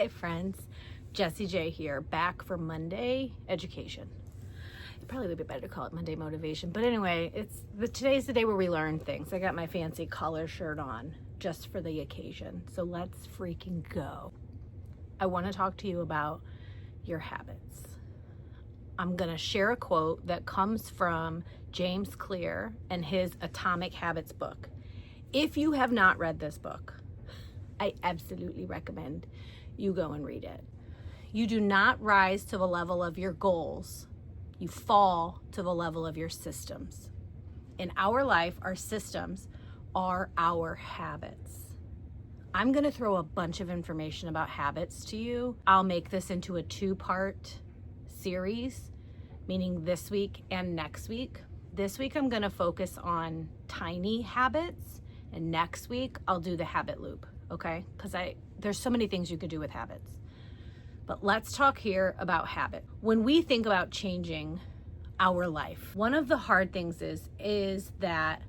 Hey friends, Jessie J here, back for Monday Education. It probably would be better to call it Monday Motivation, but anyway, today's the day where we learn things. I got my fancy collar shirt on just for the occasion, so let's freaking go. I want to talk to you about your habits. I'm gonna share a quote that comes from James Clear and his Atomic Habits book. If you have not read this book, I absolutely recommend you go and read it. You do not rise to the level of your goals. You fall to the level of your systems. In our life, our systems are our habits. I'm going to throw a bunch of information about habits to you. I'll make this into a 2-part series, meaning this week and next week. This week, I'm going to focus on tiny habits, and next week, I'll do the habit loop. Okay, because there's so many things you could do with habits. But let's talk here about habit. When we think about changing our life, one of the hard things is that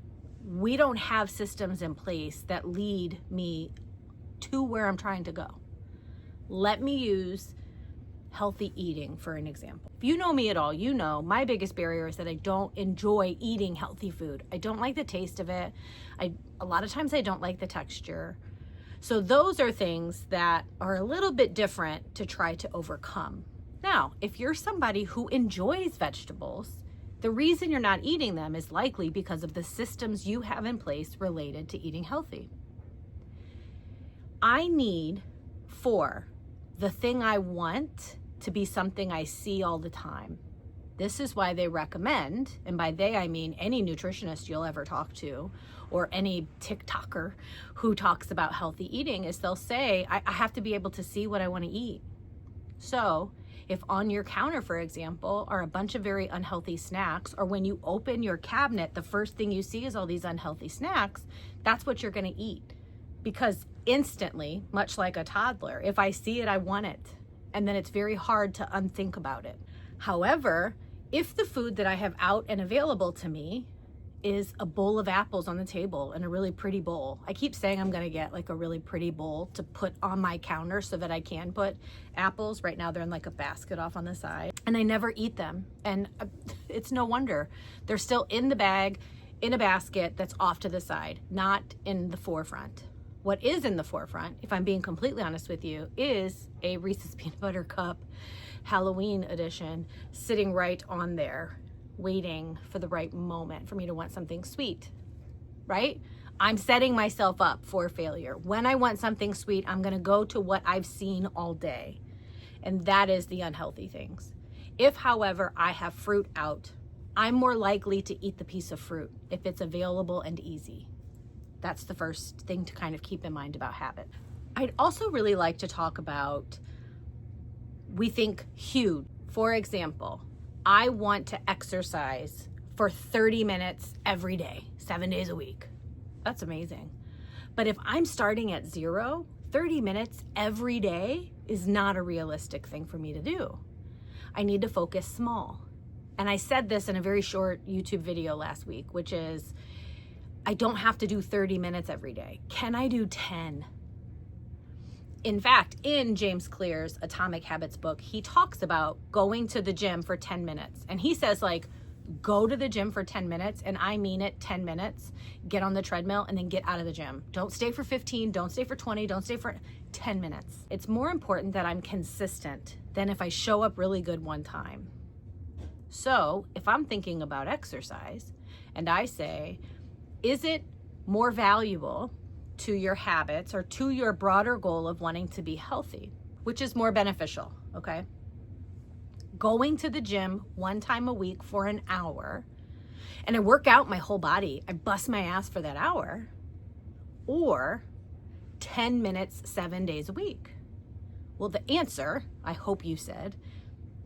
we don't have systems in place that lead me to where I'm trying to go. Let me use healthy eating for an example. If you know me at all, you know my biggest barrier is that I don't enjoy eating healthy food. I don't like the taste of it. A lot of times I don't like the texture. So those are things that are a little bit different to try to overcome. Now, if you're somebody who enjoys vegetables, the reason you're not eating them is likely because of the systems you have in place related to eating healthy. I need for the thing I want to be something I see all the time. This is why they recommend, and by they I mean any nutritionist you'll ever talk to, or any TikToker who talks about healthy eating, is they'll say, I have to be able to see what I want to eat. So if on your counter, for example, are a bunch of very unhealthy snacks, or when you open your cabinet, the first thing you see is all these unhealthy snacks, that's what you're going to eat. Because instantly, much like a toddler, if I see it, I want it. And then it's very hard to unthink about it. However, if the food that I have out and available to me is a bowl of apples on the table and a really pretty bowl. I keep saying I'm gonna get like a really pretty bowl to put on my counter so that I can put apples. Right now they're in like a basket off on the side, and I never eat them. And it's no wonder. They're still in the bag, in a basket that's off to the side, not in the forefront. What is in the forefront, if I'm being completely honest with you, is a Reese's Peanut Butter Cup Halloween edition sitting right on there, waiting for the right moment for me to want something sweet, right? I'm setting myself up for failure. When I want something sweet, I'm gonna go to what I've seen all day, and that is the unhealthy things. If, however, I have fruit out, I'm more likely to eat the piece of fruit if it's available and easy. That's the first thing to kind of keep in mind about habit. I'd also really like to talk about, we think huge. For example, I want to exercise for 30 minutes every day, 7 days a week. That's amazing. But if I'm starting at 0, 30 minutes every day is not a realistic thing for me to do. I need to focus small. And I said this in a very short YouTube video last week, which is, I don't have to do 30 minutes every day. Can I do 10? In fact, in James Clear's Atomic Habits book, he talks about going to the gym for 10 minutes. And he says, like, go to the gym for 10 minutes, and I mean it, 10 minutes, get on the treadmill, and then get out of the gym. Don't stay for 15, don't stay for 20, don't stay for 10 minutes. It's more important that I'm consistent than if I show up really good one time. So if I'm thinking about exercise, and I say, is it more valuable to your habits or to your broader goal of wanting to be healthy? Which is more beneficial, okay? Going to the gym 1 time a week for an hour, and I work out my whole body, I bust my ass for that hour, or 10 minutes, 7 days a week? Well, the answer, I hope you said,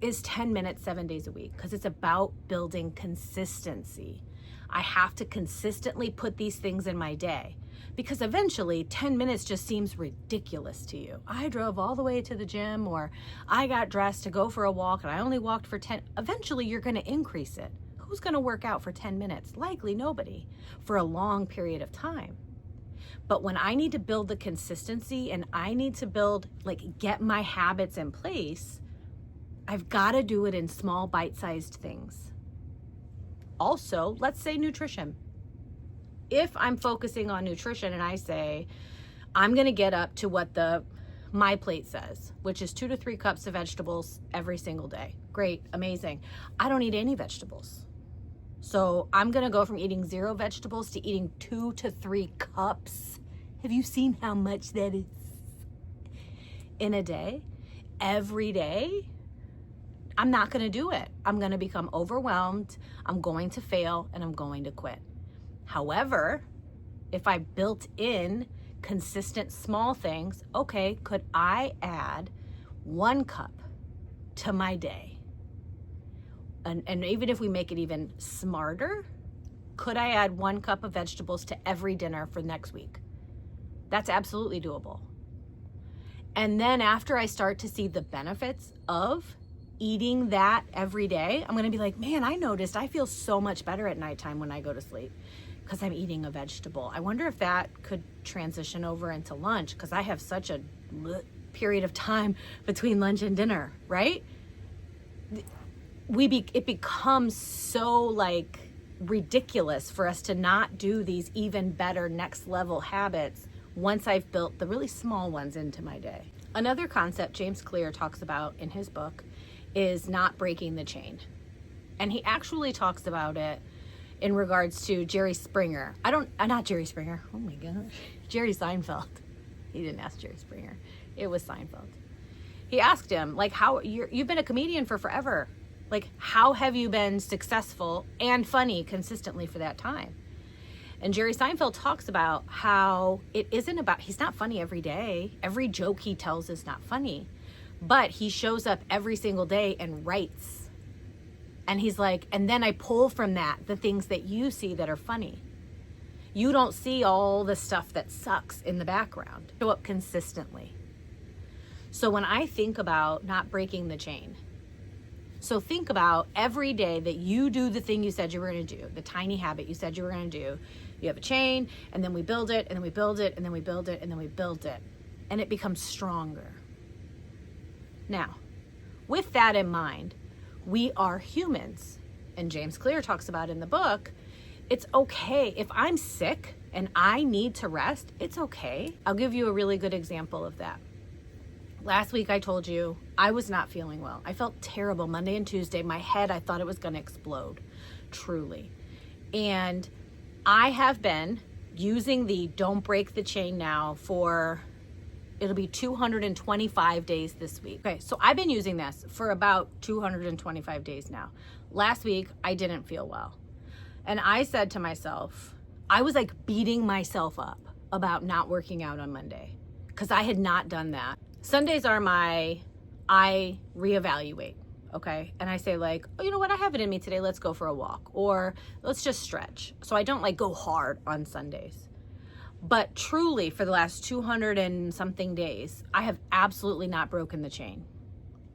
is 10 minutes, 7 days a week, because it's about building consistency. I have to consistently put these things in my day, because eventually 10 minutes just seems ridiculous to you. I drove all the way to the gym, or I got dressed to go for a walk and I only walked for 10. Eventually you're going to increase it. Who's going to work out for 10 minutes? Likely nobody for a long period of time. But when I need to build the consistency and I need to build, like, get my habits in place, I've got to do it in small bite-sized things. Also, let's say nutrition. If I'm focusing on nutrition and I say, I'm going to get up to what my plate says, which is 2 to 3 cups of vegetables every single day. Great, amazing. I don't eat any vegetables. So I'm going to go from eating 0 vegetables to eating 2 to 3 cups. Have you seen how much that is in a day? Every day? I'm not going to do it. I'm going to become overwhelmed. I'm going to fail and I'm going to quit. However, if I built in consistent small things, okay, could I add 1 cup to my day? And even if we make it even smarter, could I add 1 cup of vegetables to every dinner for next week? That's absolutely doable. And then after I start to see the benefits of eating that every day, I'm going to be like, man, I noticed I feel so much better at nighttime when I go to sleep because I'm eating a vegetable. I wonder if that could transition over into lunch because I have such a period of time between lunch and dinner, right? It becomes so like ridiculous for us to not do these even better next level habits once I've built the really small ones into my day. Another concept James Clear talks about in his book is not breaking the chain. And he actually talks about it in regards to Jerry Springer. Not Jerry Springer. Oh my gosh. Jerry Seinfeld. He didn't ask Jerry Springer. It was Seinfeld. He asked him, like, how you've been a comedian for forever. Like, how have you been successful and funny consistently for that time? And Jerry Seinfeld talks about how it isn't about, he's not funny every day. Every joke he tells is not funny. But he shows up every single day and writes. And he's like, and then I pull from that the things that you see that are funny. You don't see all the stuff that sucks in the background. Show up consistently. So when I think about not breaking the chain, so think about every day that you do the thing you said you were going to do, the tiny habit you said you were going to do. You have a chain, and then we build it, and then we build it, and then we build it, and then we build it. And it becomes stronger. Now, with that in mind, we are humans. And James Clear talks about in the book, it's okay. If I'm sick and I need to rest, it's okay. I'll give you a really good example of that. Last week I told you I was not feeling well. I felt terrible Monday and Tuesday. My head, I thought it was going to explode, truly. And I have been using the Don't Break the Chain now for, it'll be 225 days this week. Okay, so I've been using this for about 225 days now. Last week, I didn't feel well. And I said to myself, I was like beating myself up about not working out on Monday because I had not done that. Sundays are I reevaluate, okay? And I say like, oh, you know what? I have it in me today. Let's go for a walk or let's just stretch. So I don't like go hard on Sundays. But truly for the last 200 and something days, I have absolutely not broken the chain.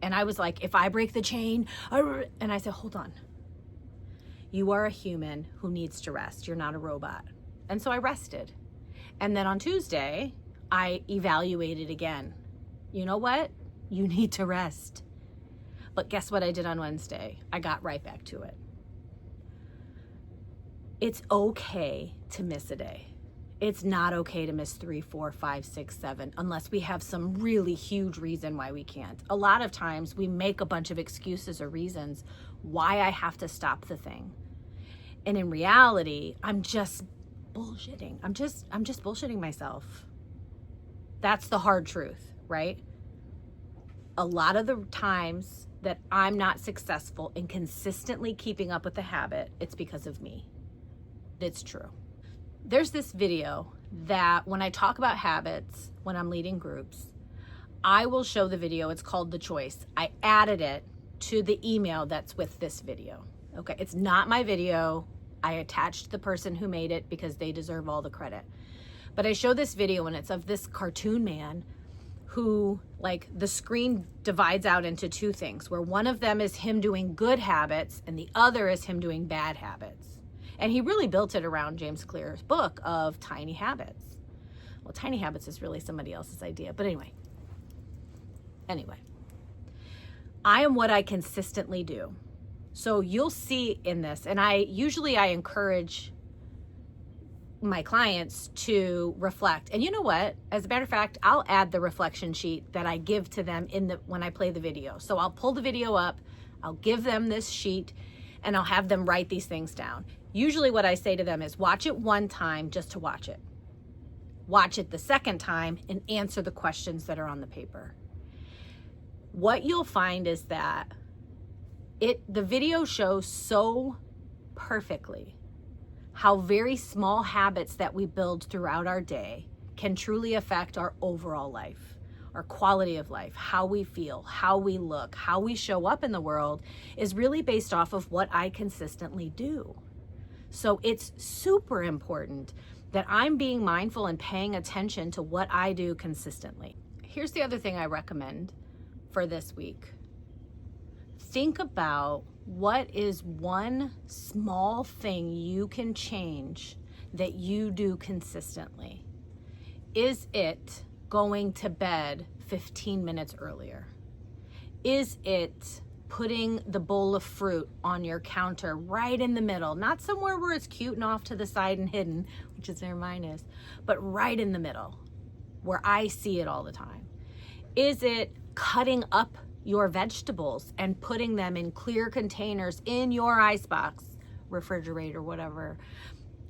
And I was like, if I break the chain, and I said, hold on. You are a human who needs to rest. You're not a robot. And so I rested. And then on Tuesday, I evaluated again. You know what? You need to rest. But guess what I did on Wednesday? I got right back to it. It's okay to miss a day. It's not okay to miss 3, 4, 5, 6, 7, unless we have some really huge reason why we can't. A lot of times we make a bunch of excuses or reasons why I have to stop the thing. And in reality, I'm just bullshitting. I'm just bullshitting myself. That's the hard truth, right? A lot of the times that I'm not successful in consistently keeping up with the habit, it's because of me. It's true. There's this video that when I talk about habits, when I'm leading groups, I will show the video. It's called The Choice. I added it to the email that's with this video. Okay, it's not my video. I attached the person who made it because they deserve all the credit. But I show this video and it's of this cartoon man who, like, the screen divides out into 2 things, where one of them is him doing good habits and the other is him doing bad habits. And he really built it around James Clear's book of Tiny Habits. Well, Tiny Habits is really somebody else's idea. But anyway, I am what I consistently do. So you'll see in this, and I encourage my clients to reflect. And you know what? As a matter of fact, I'll add the reflection sheet that I give to them when I play the video. So I'll pull the video up, I'll give them this sheet, and I'll have them write these things down. Usually what I say to them is watch it one time just to watch it. Watch it the second time and answer the questions that are on the paper. What you'll find is that the video shows so perfectly how very small habits that we build throughout our day can truly affect our overall life, our quality of life, how we feel, how we look, how we show up in the world is really based off of what I consistently do. So it's super important that I'm being mindful and paying attention to what I do consistently. Here's the other thing I recommend for this week. Think about what is one small thing you can change that you do consistently. Is it going to bed 15 minutes earlier? Is it putting the bowl of fruit on your counter right in the middle, not somewhere where it's cute and off to the side and hidden, which is where mine is, but right in the middle where I see it all the time? Is it cutting up your vegetables and putting them in clear containers in your icebox, refrigerator, whatever?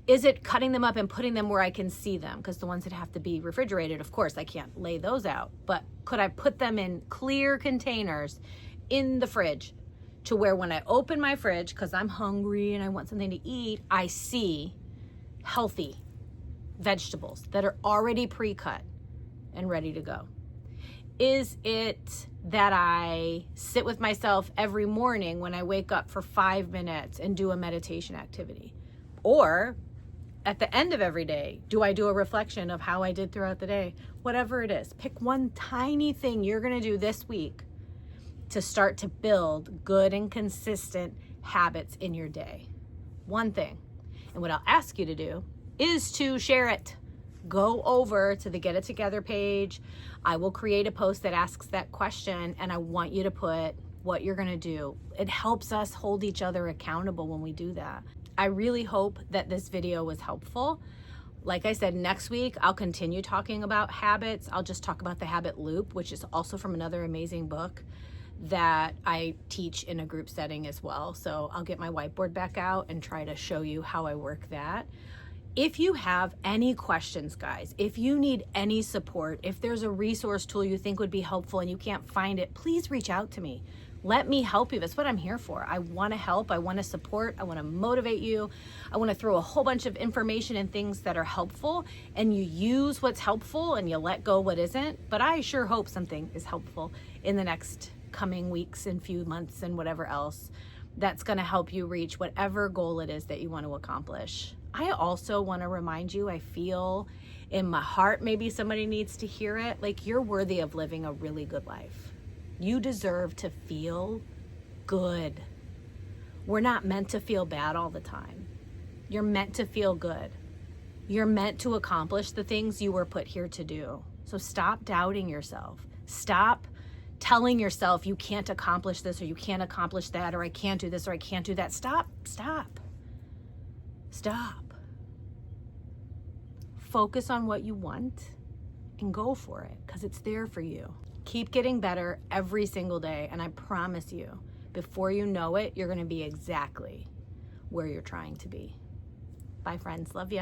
Is it cutting them up and putting them where I can see them? Because the ones that have to be refrigerated, of course, I can't lay those out. But could I put them in clear containers in the fridge to where when I open my fridge, because I'm hungry and I want something to eat, I see healthy vegetables that are already pre-cut and ready to go? Is it that I sit with myself every morning when I wake up for 5 minutes and do a meditation activity? Or at the end of every day, do I do a reflection of how I did throughout the day? Whatever it is, pick one tiny thing you're going to do this week to start to build good and consistent habits in your day. One thing. And what I'll ask you to do is to share it. Go over to the Get It Together page. I will create a post that asks that question, and I want you to put what you're going to do. It helps us hold each other accountable when we do that. I really hope that this video was helpful. Like I said, next week I'll continue talking about habits. I'll just talk about the habit loop, which is also from another amazing book that I teach in a group setting as well. So I'll get my whiteboard back out and try to show you how I work that. If you have any questions, guys, if you need any support, if there's a resource tool you think would be helpful and you can't find it, please reach out to me. Let me help you. That's what I'm here for. I want to help. I want to support. I want to motivate you. I want to throw a whole bunch of information and things that are helpful, and you use what's helpful and you let go what isn't. But I sure hope something is helpful in the next coming weeks and few months and whatever else that's going to help you reach whatever goal it is that you want to accomplish. I also want to remind you, I feel in my heart, maybe somebody needs to hear it, like you're worthy of living a really good life. You deserve to feel good. We're not meant to feel bad all the time. You're meant to feel good. You're meant to accomplish the things you were put here to do. So stop doubting yourself. Stop telling yourself you can't accomplish this or you can't accomplish that or I can't do this or I can't do that. Stop. Focus on what you want and go for it because it's there for you. Keep getting better every single day, and I promise you, before you know it, you're going to be exactly where you're trying to be. Bye, friends. Love ya.